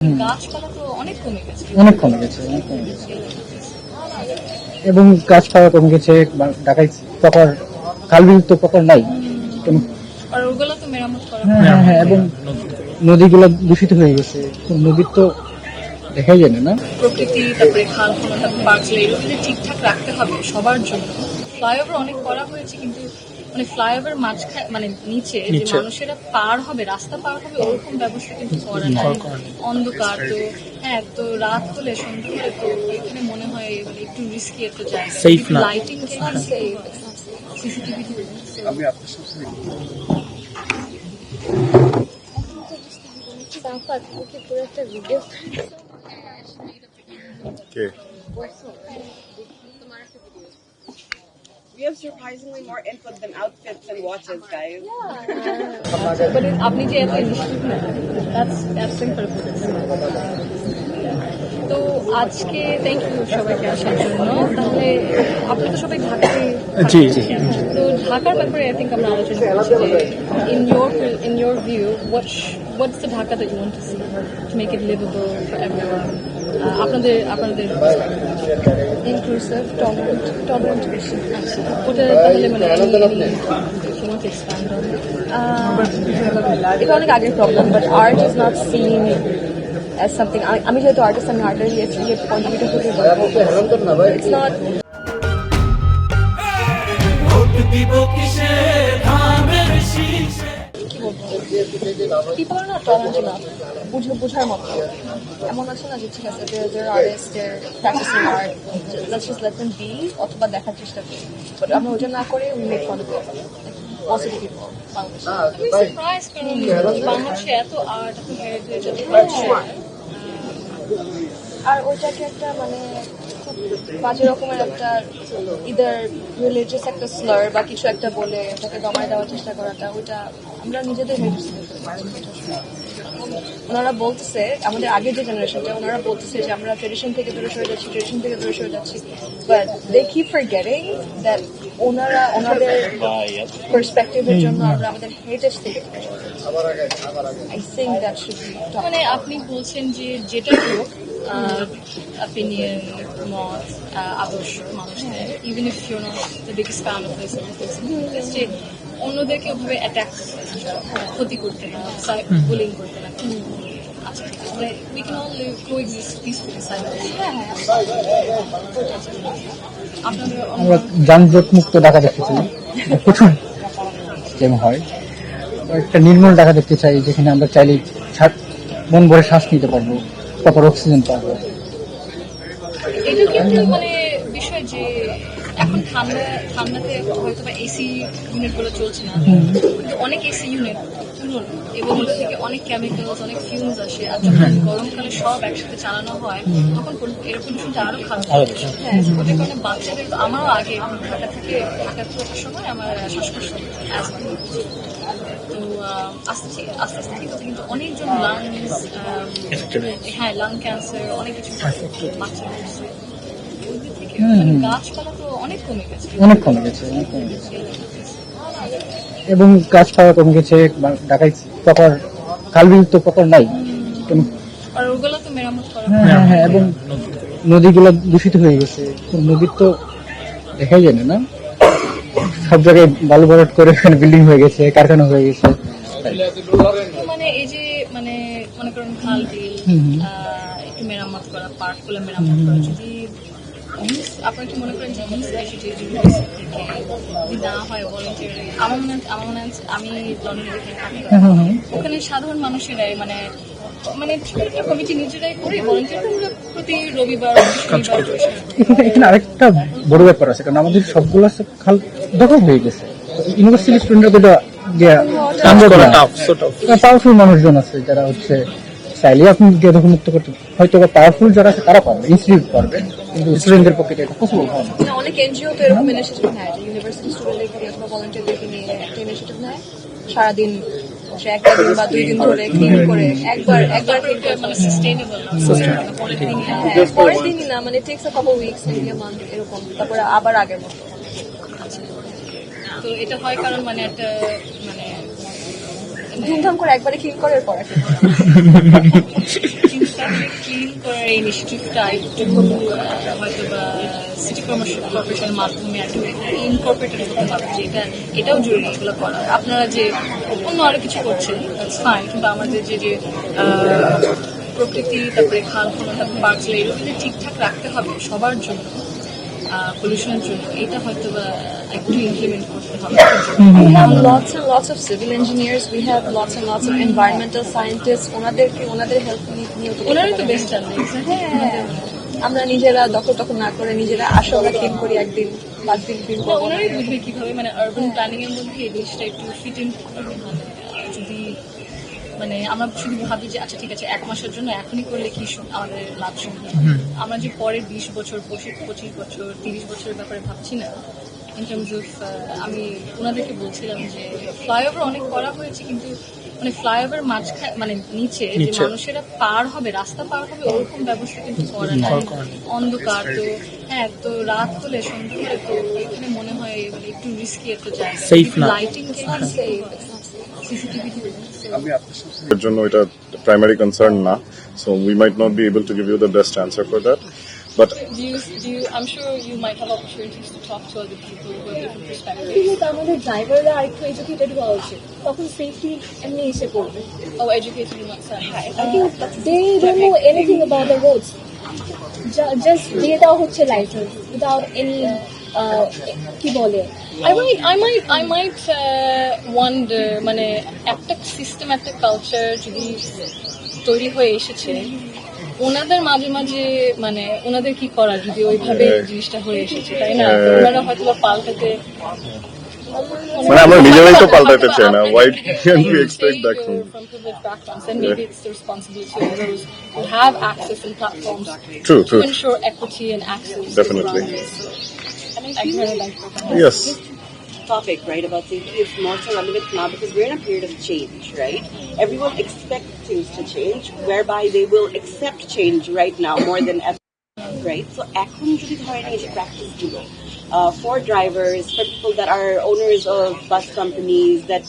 গাছপালা তো অনেক কমে গেছে। এবং গাছপালা কমে গেছে, ঢাকায় প্রপার খালবিল তো প্রপার নাই। আর ওগুলো তো মেরামত করা হ্যাঁ, এবং নদীগুলো দূষিত হয়ে গেছে, নদীর তো দেখাই যায় না। প্রকৃতি, তারপরে খাল খনন, তারপরে পার্ক এগুলো যদি ঠিকঠাক রাখতে হবে সবার জন্য। ফ্লাইওভার অনেক করা হয়েছে, কিন্তু মানে ফ্লাইওভার মাঝখানে মানে নিচে যে মানুষেরা পার হবে, রাস্তা পার হবে, ওরকম ব্যবস্থা কিন্তু করা নাই। অন্ধকার তো, হ্যাঁ, তো রাত হলে সন্ধ্যা হলে তো এখানে মনে হয় মানে একটু রিস্কি একটা জায়গা। Lighting CCTV We have surprisingly more input than outfits and watches, guys. But আপনি যে এত ইনিশিয়েটিভ নেন, that's incredible. তো আজকে থ্যাংক ইউ সবাইকে আসার জন্য। তাহলে আপনি তো সবাই ঢাকায়, জি। তো ঢাকার ব্যাপারে আই থিঙ্ক আমরা আলোচনা করছি যে in your view what's the Dhaka that you want to see to make it livable for everyone? আপনাদের inclusive, tolerant বেশি। আচ্ছা, ওটা তাহলে মানে you want to expand on it? এটা অনেক আগের problem, but art is not seen as something. আমি যেহেতু আর্টিস্ট, আমি আর্টেরই কন্ট্রিবিউট করতে it's not people are not tolerant enough. বুঝার মতো এমন আছে না যে ঠিক আছে they're artists, they're practicing art, let's just let them be, অথবা দেখার চেষ্টা করি। বাট আমরা ওটা না করে we make fun of it. Positive people. বাংলাদেশে এত আর্ট, এত হেরিটেজ, আর ওইটাকে একটা মানে খুব বাজে রকমের একটা ইদার রিলিজিয়াস একটা স্লার বা কিছু একটা বলে ওটাকে দমায় দেওয়ার চেষ্টা করাটা, ওইটা আমরা নিজেদের ওনারা বলতেছে, আমাদের আগের যে জেনারেশনটা, ওনারা বলতেছে যে আমরা ট্রেডিশন থেকে দূরে সরে যাচ্ছি, but they keep forgetting that ওনারা ওনাদের পার্সপেক্টিভের জন্য আমরা আমাদের হেরিটেজ থেকে I think that should be. মানে আপনি বলছেন যে যেটা হোক opinion, মত, আদর্শ মানুষদের, even if you're not the biggest fan of this, যে অন্যদেরকে ওভাবে অ্যাটাক, ক্ষতি করতে না, বুলিং করতে না। আচ্ছা, মানে we can all live, coexist peacefully, silently. আমরা যানজট মুক্ত ঢাকা দেখতে চাই, প্রচুর জ্যাম হয়, একটা নির্মল ঢাকা দেখতে চাই যেখানে আমরা চাইলে মন ভরে শ্বাস নিতে পারবো, প্রপার অক্সিজেন পাবো। এটা কিন্তু মানে বিষয় যে এখন ঠান্ডাতে হয়তো বা এসি ইউনিট গুলো চলছে না, কিন্তু অনেক এসি ইউনিট পুরনো এবং ওগুলো থেকে অনেক কেমিক্যালস, অনেক ফিউমস আসে, আর যখন গরমকালে সব একসাথে চালানো হয় তখন এর পলিউশনটা আরো খারাপ হয়। হ্যাঁ, ওটার কারণে বাচ্চাদের, আমারও আগে ঢাকা থাকার সময় আমার শ্বাসকষ্ট, তো আস্তে আস্তে কিন্তু অনেকজন লাং ক্যান্সার, অনেক কিছু বাচ্চা হচ্ছে। গাছপালা তো অনেক কমে গেছে। এবং গাছপালা কমে গেছে, ঢাকায় প্রপার খালবিল তো প্রপার নাই। আর ওগুলো তো মেরামত করা হ্যাঁ, এবং নদীগুলো দূষিত হয়ে গেছে, নদীর তো দেখাই যায় না। সব জায়গায় বালু ভরাট করে বিল্ডিং হয়ে গেছে, কারখানা হয়ে গেছে। মানে এই যে মানে মনে করেন খাল বিল একটু মেরামত করা, পার্ক গুলো মেরামত করা, যদি আপনারা কি মনে করেন যে যদি না হয় ভলেন্টিয়ারি, আমার মনে হয় আমি লন্ডনে ওখানে সাধারণ মানুষেরাই মানে কমিটি নিজেরাই করে ভলেন্টিয়ার প্রতি রবিবার। এখানে আরেকটা বড় ব্যাপার আছে, কারণ আমাদের সবগুলো খাল দখল হয়ে গেছে। ইউনিভার্সিটি স্টুডেন্টরা পাওয়ারফুল মানুষজন আছে যারা হচ্ছে চাইলে আপনি দখল মুক্ত করতে, হয়তো পাওয়ারফুল যারা আছে তারা পারবে, ইনস্টিটিউট পারবে, কিন্তু স্টুডেন্টদের পক্ষে এটা পসিবল হয় না। অনেক এনজিও তো এরকম ইনিশিয়েটিভ নেয় যে ইউনিভার্সিটি স্টুডেন্টদের অথবা ভলান্টিয়ারদেরকে নিয়ে একটা ইনিশিয়েটিভ নেয়, সারাদিন একটা দিন বা 2 দিন ধরে ক্লিন করে একবার মানে সাস্টেইনেবল, পরের দিনই না, মানে tax a couple weeks, maybe a month এরকম, তারপরে আবার আগের মতো। তো এটা হয় কারণ মানে একটা মানে ধুমধাম করে একবারে ক্লিন করার পর ফিল করার এই ইনিশিয়েটিভটা একটু হয়তো বা সিটি কর্পোরেশনের মাধ্যমে একটু ইনকর্পোরেটেড হতে হবে, যে এটাও জরুরি এগুলো করা। আপনারা যে অন্য আরো কিছু করছেন ফাইন, কিন্তু আমাদের যে প্রকৃতি, তারপরে খাল খনন, তারপরে পার্ক এগুলো যদি ঠিকঠাক রাখতে হবে সবার জন্য, পলিউশনের জন্য, এটা হয়তো বা একটু ইমপ্লিমেন্ট করতে হবে। We have lots and lots of civil engineers. We have lots and lots of environmental scientists. ওনাদের হেল্প নিয়ে ওনারই তো বেস্ট জানবে। হ্যাঁ, আমরা নিজেরা দখল না করে নিজেরা আসো, আমরা ক্লিন করি একদিন, 5 দিন ক্লিন করবো। ওনারাই বুঝবে কিভাবে মানে আরবান প্ল্যানিং এর মধ্যে এই জিনিসটা একটু ফিট ইন করবে। যদি মানে আমরা শুধু ভাবি যে আচ্ছা ঠিক আছে 1 মাসের জন্য এখনই করলে কি আমাদের লাভ শুনবে, আমরা যে পরের 20 বছর 25 বছর 30 বছরের ব্যাপারে ভাবছি না। ইন টার্মস অফ আমি ওনাদেরকে বলছিলাম যে ফ্লাইওভার অনেক করা হয়েছে, কিন্তু মানে ফ্লাইওভার মাঝখানে মানে নিচে যে মানুষেরা পার হবে, রাস্তা পার হবে, ওরকম ব্যবস্থা কিন্তু করা নাই। অন্ধকার তো, হ্যাঁ, তো রাত হলে সন্ধ্যা হলে তো এখানে মনে হয় মানে একটু রিস্কি একটা জায়গা, লাইটিং সিসিটিভি এর জন্য এটা প্রাইমারি কনসার্ন না, so we might not be able to give you the best answer for that, but I'm sure you might have opportunities to talk to other people who have different perspectives. আমাদের ড্রাইভাররা আরেকটু educated হওয়া উচিত, তখন safety এমনি এসে পড়বে। Oh, educated in what sense? I think they don't know anything about the roads. Just দিয়ে দেওয়া হচ্ছে লাইসেন্স without any কি বলে। I might wonder মানে একটা সিস্টেম, একটা কালচার যদি তৈরি হয়ে এসেছে, ওনাদের মাঝে মাঝে মানে ওনাদের কি করার যদি ওইভাবে জিনিসটা হয়ে এসেছে, তাই না? ওনারা হয়তো বা পাল্টাতে মানে আমরা নিজেরাই তো পাল্টাতে চাই না, why can't we expect that from privileged backgrounds, and maybe it's the responsibility of those who have access and platforms True. to ensure equity and access. Definitely. To and I really like that. Yes. Topic, right, about safety is more so relevant now because we're in a period of change, right? Everyone expects things to change, whereby they will accept change right now more than ever, right? So, এখন যদি ধরেন এই যে practice গুলো for drivers, for people that are owners of bus companies that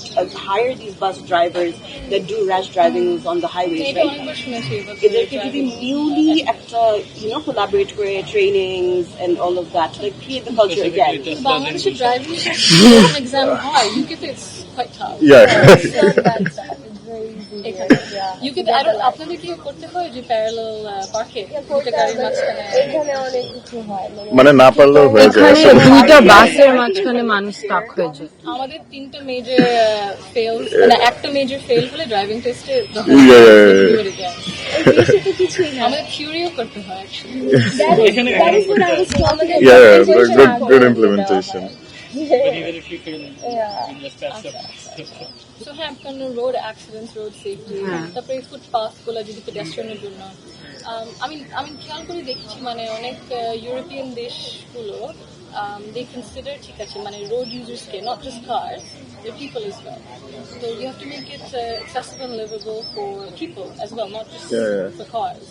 hire these bus drivers that do rash driving on the highways, এটা right? অনেকবার শুনেছি এবার এদেরকে যদি newly একটা collaborate করে trainings and all of that, like create the culture again. বাংলাদেশের driving exam হয়, ইউকেতে ইটস কোয়াইট টাফ। Yeah. ইউকেতে আপনাদের কি করতে হয় যে প্যারালাল পার্কে গাড়ির মাঝখানে? এখানে অনেক কিছু হয়, মানে না পারলেও হয়ে যায়। দুইটা বাসের মাঝখানে মানুষ স্টাক হয়ে যায়। আমাদের 3টা মেজর ফেল, মানে একটা মেজর ফেল হলে ড্রাইভিং টেস্টে সেটা কিছুই না। আমাদের থিওরিও করতে হয় actually. That is what I was talking about. Yeah, good implementation. So হ্যাঁ, আপনার রোড অ্যাক্সিডেন্টস, রোড সেফটি, তারপরে ফুটপাথ গুলা যদি পেডেস্ট্রিয়ানের জন্য, আমি খেয়াল করে দেখেছি মানে অনেক ইউরোপিয়ান দেশগুলো they consider ঠিক আছে মানে road users K, not just cars, they're people as well. So you have to make it accessible and livable for people as well, not just for cars.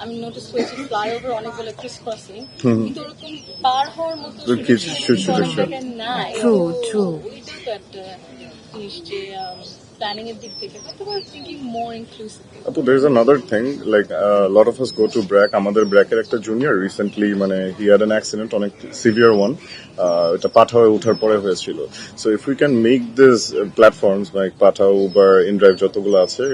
আমি নোটিস করেছি flyover অনেকগুলো Chris crossing, কিন্তু ওরকম পার হওয়ার মতো অনেক জায়গায় নাই। True. ওইটাই তো একটা জিনিস যে প্ল্যানিং এর দিক থেকে thinking more inclusively. So there's another thing, like a lot of us go to BRAC. আমাদের ব্র্যাকের একটা জুনিয়র recently মানে he had an accident, অনেক severe one. এটা পাঠাও ওঠার পরে হয়েছিল। So if we can make these platforms like Pathao, Uber, InDrive যতগুলো আছে,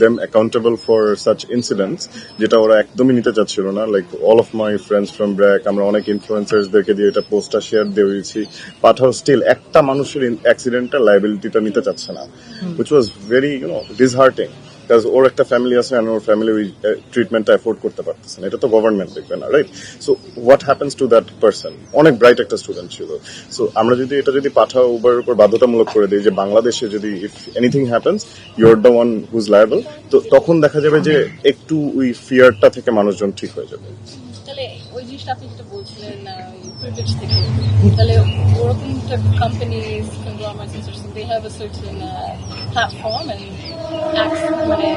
them accountable for such incidents, যেটা ওরা একদমই নিতে চাচ্ছিল না, like all of my friends from BRAC, আমরা অনেক ইনফ্লুয়েন্সার্স দেখে দিয়ে এটা পোস্টটা শেয়ার দিয়েছি, পাঠাও স্টিল একটা মানুষের অ্যাক্সিডেন্টের লায়াবিলিটিটা নিতে চাচ্ছে না, which was very disheartening. Because ওর একটা ফ্যামিলি আছে আর ওর ফ্যামিলি ওই ট্রিটমেন্টটা এফোর্ড করতে পারতেছে না, এটা তো গভর্নমেন্ট দেখবে না, right? So what happens to that person? অনেক ব্রাইট একটা স্টুডেন্ট ছিল। সো আমরা যদি এটা পাঠাও উবারের উপর বাধ্যতামূলক করে দিই যে বাংলাদেশে যদি if anything happens you are the one who's liable, তো তখন দেখা যাবে যে একটু ওই ফিয়ারটা থেকে মানুষজন ঠিক হয়ে যাবে। তাহলে ওই জিনিসটা আপনি যেটা বলছিলেন প্রিভিলেজ থেকে, তাহলে ওরকম companies, conglomerates, they have a certain platform and মানে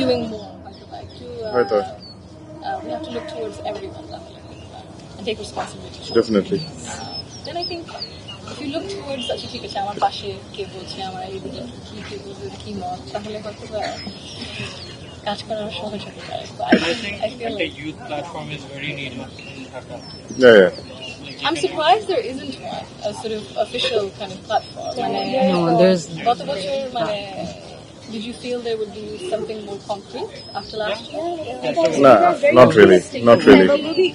doing more, হয়তো we have to look towards everyone and take responsibility. Definitely. Then I think if you look towards আচ্ছা ঠিক আছে আমার পাশে কে বলছে, আমার এইদিকে কি বলছে, কি মত, তাহলে হয়তো কাজ করা সহজ হতে পারে। So I think I feel a like youth platform is very needed in Dhaka. Yeah. I'm surprised there isn't a sort of official kind of platform. No, there's গত বছর did you feel there would be something more concrete after last year? Nah, not really. Not really.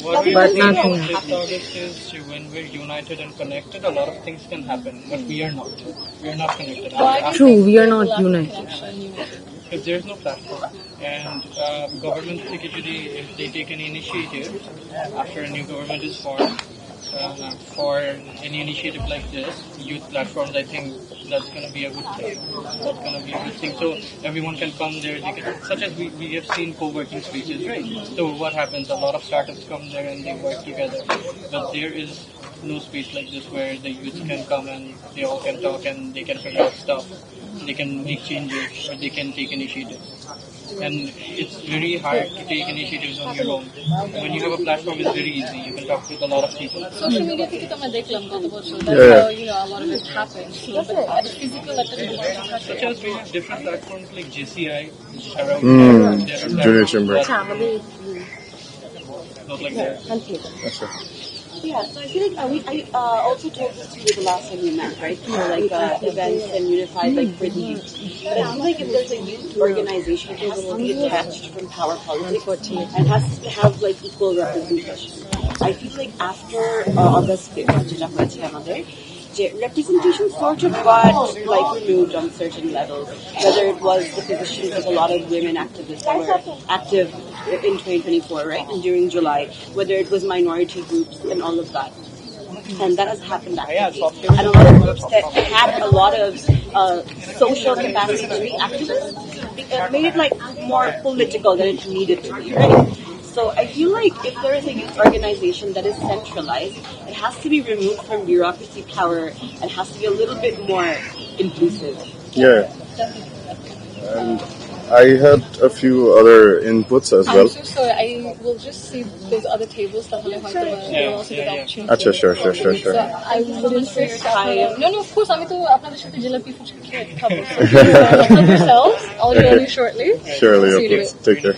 What we But see now nothing this August is when we're united and connected, a lot of things can happen, but we are not. We are not connected. Why do you True, think we are people not lack united. connection, unity? If there's no platform and government if they take any initiative after a new government is formed for any initiative like this, youth platforms, I think that's going to be a good thing. That's going to be a good thing. So everyone can come there. They can, such as we have seen co-working spaces, right? So what happens? A lot of startups come there and they work together. But there is no space like this where the youth can come and they all can talk and they can figure out stuff. They can make changes or they can take initiatives. And it's very hard to take initiatives on your own. When you have a platform, it's very easy. You can talk with a lot of people. Social media থেকে তো আমরা দেখলাম গত বছর, that's Yeah. how a lot of it happened. So, but at a physical একটা যদি Such as we have different platforms like JCI, around there are Junior platforms Chamber. not like that. That's right. Yeah, so I feel like I also told this to you the last time we met, right? For like events and unified like for the youth. But I feel like if there's a youth organization, it has to be detached from power politics and has to have like equal representation. I feel like after August 5th, representation sort of got like removed on certain levels. Whether it was the positions of a lot of women activists who were active in 2024, right, and during July, whether it was minority groups and all of that. And that has happened actively. And a lot of groups that had a lot of social capacity to be activists made it like more political than it needed to be, right? So I feel like if there is a youth organization that is centralized, it has to be removed from bureaucracy power and has to be a little bit more inclusive. Yeah. And I had a few other inputs as well. I'm so sorry, I will just see those other tables তাহলে হয়তো we'll also get the opportunity. Acha, sure. So I will insist No, of course, আমি তো আপনাদের সাথে জিলাপি ফুচকা খেয়ে খাবো. So help yourselves. I'll join you shortly. Surely, See you in a okay. bit. Take care.